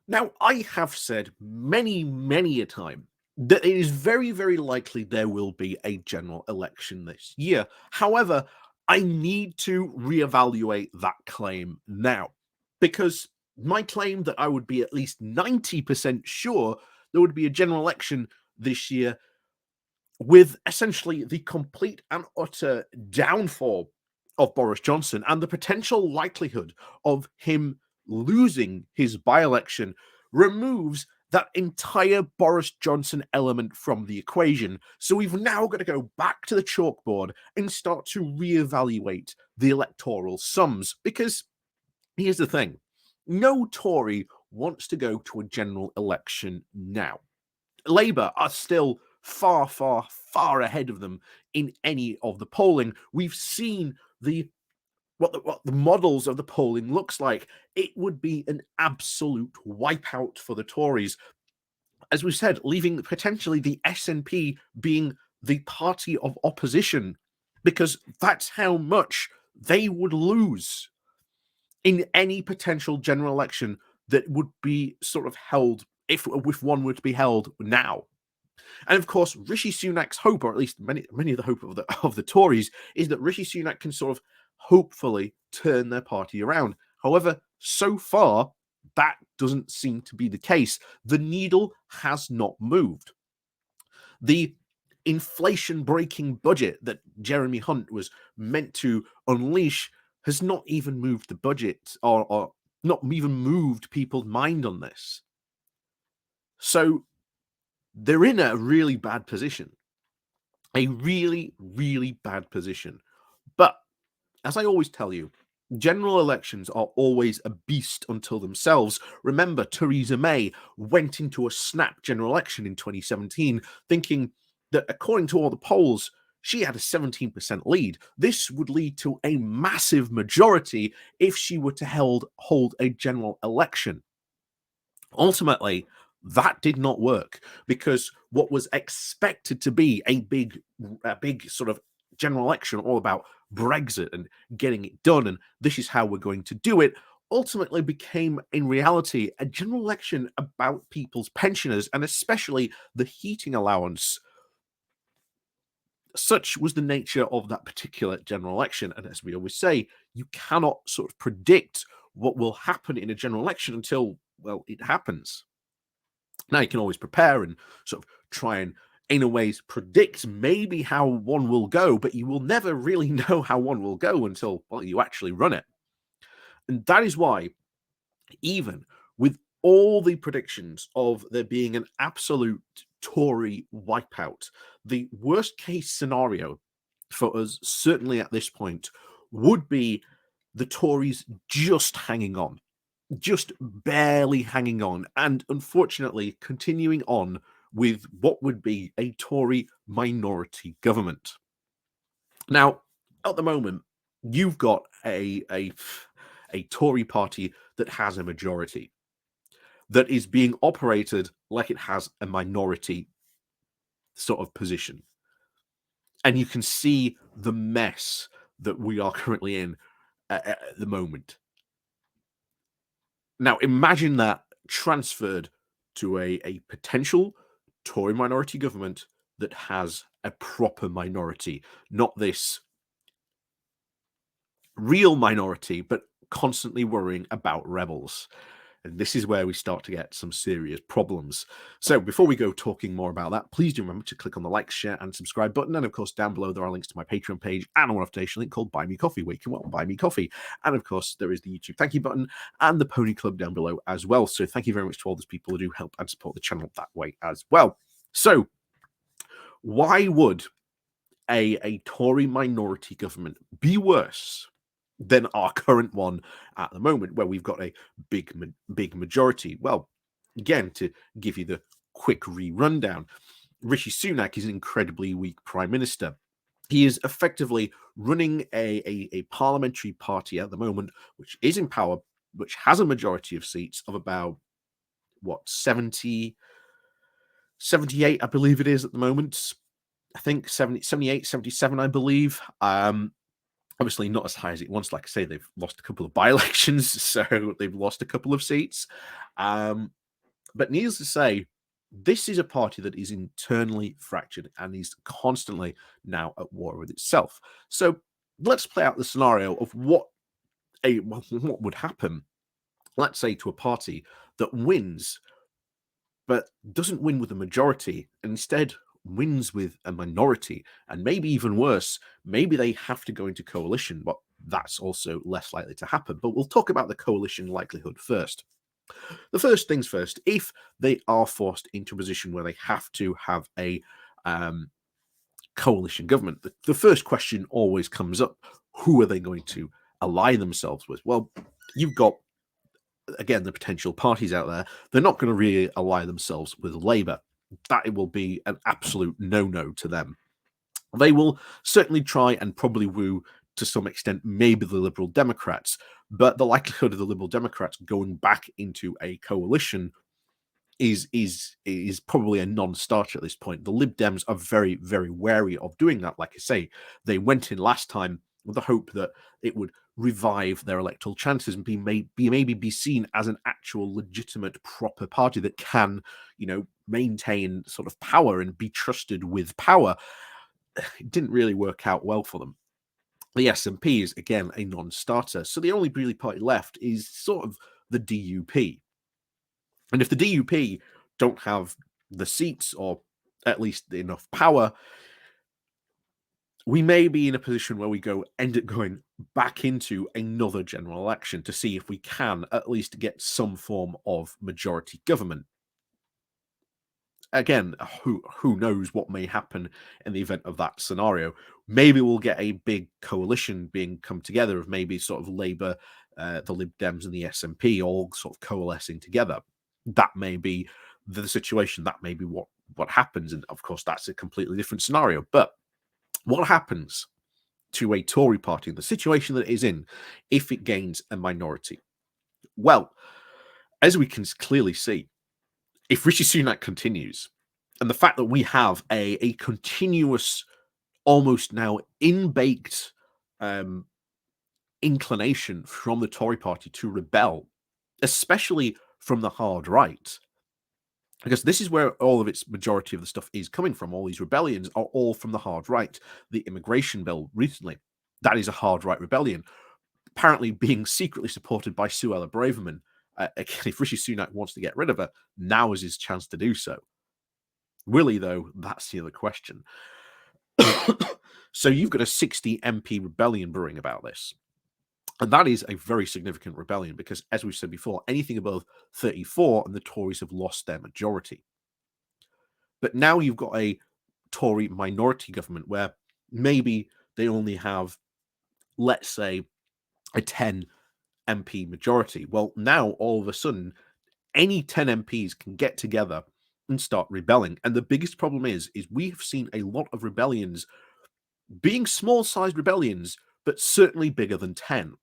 Now, I have said many, many a time that it is very, very likely there will be a general election this year. However, I need to reevaluate that claim now because my claim that I would be at least 90% sure there would be a general election this year with essentially the complete and utter downfall of Boris Johnson and the potential likelihood of him losing his by-election removes that entire Boris Johnson element from the equation. So we've now got to go back to the chalkboard and start to reevaluate the electoral sums. Because here's the thing, no Tory wants to go to a general election now. Labour are still far, far, far ahead of them in any of the polling. We've seen what the models of the polling looks like. It would be an absolute wipeout for the Tories. As we said, leaving potentially the SNP being the party of opposition, because that's how much they would lose in any potential general election that would be sort of held if one were to be held now. And of course, Rishi Sunak's hope, or at least many of the hope of the Tories, is that Rishi Sunak can sort of hopefully turn their party around. However, so far, that doesn't seem to be the case. The needle has not moved. The inflation breaking budget that Jeremy Hunt was meant to unleash has not even moved the budget or not even moved people's mind on this. So they're in a really bad position. A really, really bad position. But as I always tell you, general elections are always a beast unto themselves. Remember, Theresa May went into a snap general election in 2017 thinking that according to all the polls, she had a 17% lead. This would lead to a massive majority if she were to hold a general election. Ultimately, that did not work because what was expected to be a big sort of general election all about Brexit and getting it done, and this is how we're going to do it, ultimately became in reality a general election about people's pensioners and especially the heating allowance. Such was the nature of that particular general election. And as we always say, you cannot sort of predict what will happen in a general election until, well, it happens. Now you can always prepare and sort of try and, in a way, predict maybe how one will go, but you will never really know how one will go until, well, you actually run it. And that is why, even with all the predictions of there being an absolute Tory wipeout, the worst case scenario for us, certainly at this point, would be the Tories just hanging on, just barely hanging on, and unfortunately continuing on with what would be a Tory minority government. Now, at the moment, you've got a Tory party that has a majority, that is being operated like it has a minority sort of position. And you can see the mess that we are currently in at the moment. Now, imagine that transferred to a potential Tory minority government that has a proper minority, not this real minority, but constantly worrying about rebels. And this is where we start to get some serious problems. So before we go talking more about that, please do remember to click on the like, share, and subscribe button. And of course, down below, there are links to my Patreon page and a one-off link called Buy Me Coffee, where you can buy me coffee. And of course, there is the YouTube thank you button and the Pony Club down below as well. So thank you very much to all those people who do help and support the channel that way as well. So why would a Tory minority government be worse than our current one at the moment, where we've got a big majority? Well, again, to give you the quick rundown, Rishi Sunak is an incredibly weak prime minister. He is effectively running a parliamentary party at the moment, which is in power, which has a majority of seats of about, 78, I believe it is at the moment. I think 78, 77, I believe. Obviously not as high as it once. Like I say, they've lost a couple of by-elections, so they've lost a couple of seats. But needless to say, this is a party that is internally fractured and is constantly now at war with itself. So let's play out the scenario of what would happen, let's say, to a party that wins, but doesn't win with a majority, and instead wins with a minority, and maybe even worse, maybe they have to go into coalition, but that's also less likely to happen. But we'll talk about the coalition likelihood first. The first things first, if they are forced into a position where they have to have a coalition government, the first question always comes up: who are they going to ally themselves with? Well, you've got, again, the potential parties out there. They're not going to really ally themselves with Labour. That it will be an absolute no-no to them. They will certainly try and probably woo, to some extent, maybe the Liberal Democrats, but the likelihood of the Liberal Democrats going back into a coalition is probably a non-starter at this point. The Lib Dems are very, very wary of doing that. Like I say, they went in last time with the hope that it would revive their electoral chances and maybe be seen as an actual legitimate, proper party that can, maintain sort of power and be trusted with power. It didn't really work out well for them. The SNP is, again, a non-starter. So the only really party left is sort of the DUP. And if the DUP don't have the seats, or at least enough power, we may be in a position where we end up going back into another general election to see if we can at least get some form of majority government. Again, who knows what may happen in the event of that scenario. Maybe we'll get a big coalition being come together of maybe sort of Labour, the Lib Dems and the SNP all sort of coalescing together. That may be the situation. That may be what happens. And of course, that's a completely different scenario. But what happens to a Tory party in the situation that it is in if it gains a minority? Well, as we can clearly see, if Rishi Sunak continues, and the fact that we have a continuous, almost now in-baked inclination from the Tory party to rebel, especially from the hard right, because this is where all of its majority of the stuff is coming from. All these rebellions are all from the hard right. The immigration bill recently, that is a hard right rebellion, apparently being secretly supported by Suella Braverman. Again, if Rishi Sunak wants to get rid of her, now is his chance to do so. Will he, though? That's the other question. So you've got a 60 MP rebellion brewing about this. And that is a very significant rebellion because, as we've said before, anything above 34 and the Tories have lost their majority. But now you've got a Tory minority government where maybe they only have, let's say, a 10 MP majority. Well, now all of a sudden, any 10 MPs can get together and start rebelling. And the biggest problem is we have seen a lot of rebellions being small-sized rebellions, but certainly bigger than 10.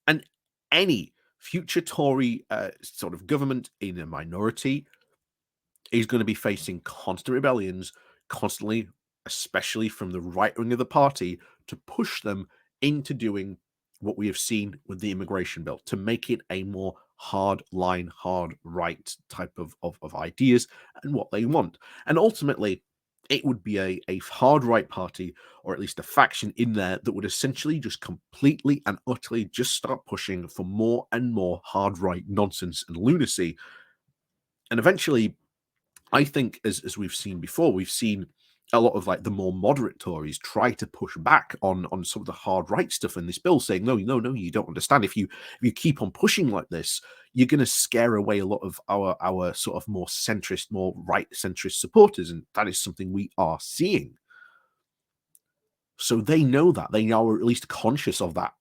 And any future Tory sort of government in a minority is going to be facing constant rebellions, constantly, especially from the right wing of the party, to push them into doing what we have seen with the immigration bill, to make it a more hard line, hard right type of ideas and what they want. And ultimately, it would be a hard right party, or at least a faction in there, that would essentially just completely and utterly just start pushing for more and more hard right nonsense and lunacy. And eventually, I think, as we've seen before, we've seen a lot of like the more moderate Tories try to push back on some of the hard right stuff in this bill, saying, no, you don't understand. If you keep on pushing like this, you're going to scare away a lot of our sort of more centrist, more right centrist supporters, and that is something we are seeing. So they know that, they are at least conscious of that.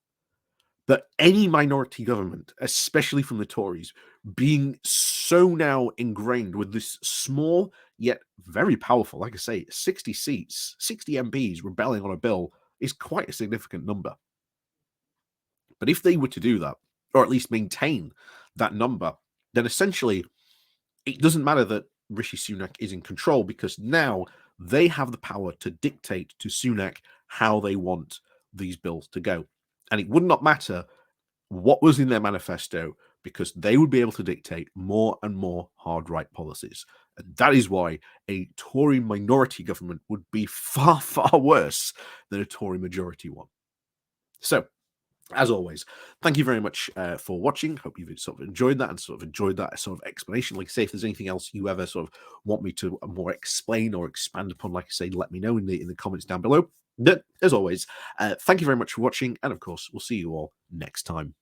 But any minority government, especially from the Tories, being so now ingrained with this small yet very powerful, like I say, 60 seats, 60 MPs rebelling on a bill is quite a significant number. But if they were to do that, or at least maintain that number, then essentially it doesn't matter that Rishi Sunak is in control, because now they have the power to dictate to Sunak how they want these bills to go. And it would not matter what was in their manifesto, because they would be able to dictate more and more hard right policies. And that is why a Tory minority government would be far, far worse than a Tory majority one. So, as always, thank you very much for watching. Hope you've sort of enjoyed that and sort of enjoyed that sort of explanation. Like I say, if there's anything else you ever sort of want me to more explain or expand upon, like I say, let me know in the comments down below. But as always, thank you very much for watching, and of course, we'll see you all next time.